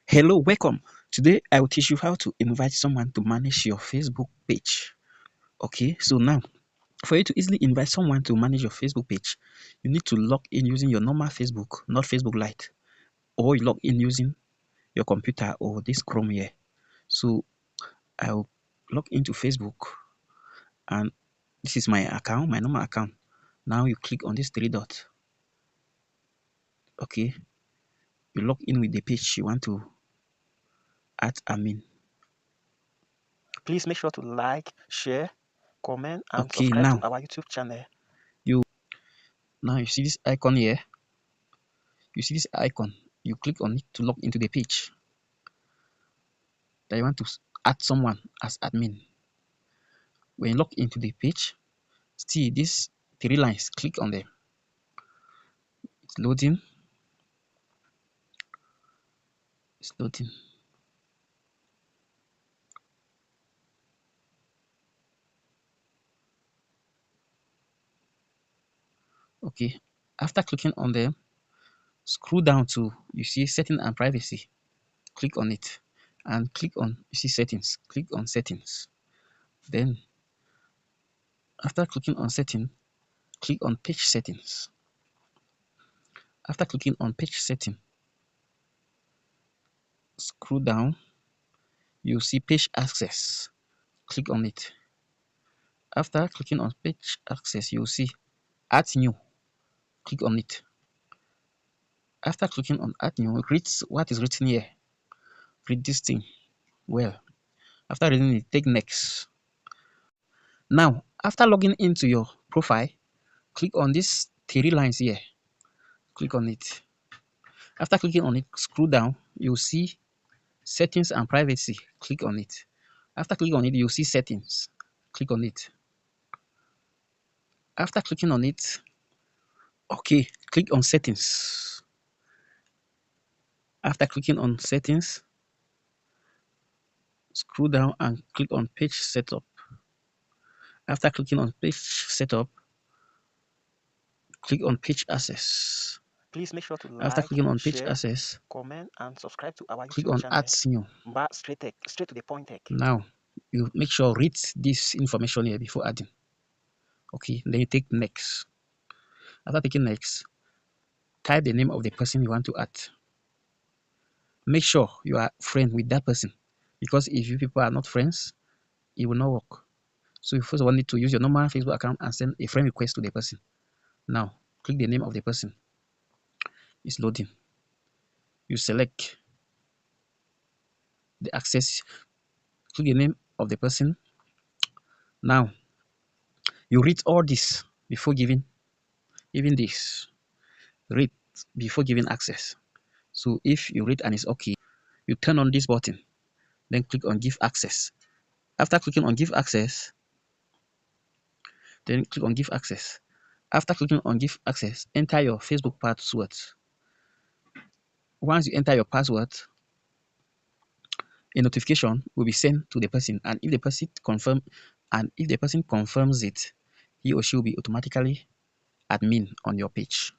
Hello, welcome. Today I will teach you how to invite someone to manage your Facebook page. Okay, so now for you to easily invite someone to manage your Facebook page, you need to log in using your normal Facebook, not Facebook Lite, or you log in using your computer or this Chrome here. So I'll log into Facebook and this is my account, my normal account. Now you click on this three dot. Okay, you log in with the page you want to add admin. Please make sure to like, share, comment, and Okay, subscribe to now our YouTube channel. you now you see this icon here. You see this icon, you click on it to log into the page that you want to add someone as admin. When you log into the page, see these three lines, click on them. It's loading, it's loading. Okay, after clicking on them, scroll down to you see setting and privacy. Click on it and click on you see settings. Click on settings. Then after clicking on setting, click on page settings. After clicking on page setting, scroll down, you see page access. Click on it. After clicking on page access, you'll see add new. Click on it. After clicking on add new, read what is written here. Read this thing well. After reading it, take next. Now, after logging into your profile, click on these three lines here. Click on it. After clicking on it, scroll down. You'll see settings and privacy. Click on it. After clicking on it, you'll see settings. Click on it. After clicking on it, okay, click on settings. After clicking on settings, scroll down and click on page setup. After clicking on page setup, click on page access. Please make sure to After like, clicking on page share, access, comment, and subscribe to our click YouTube on add channel. new. But straight to the point. Now you make sure read this information here before adding. Okay, then you take next. After taking next, type the name of the person you want to add. Make sure you are friend with that person because if you people are not friends, it will not work. So you first of all need to use your normal Facebook account and send a friend request to the person. Now click the name of the person. It's loading. You select the access, click the name of the person. Now you read all this before giving even this. Read before giving access. So if you read and it's okay, you turn on this button, then click on give access. After clicking on give access, then click on give access. After clicking on give access, enter your Facebook password. Once you enter your password, a notification will be sent to the person, and if the person confirms it, he or she will be automatically admin on your page.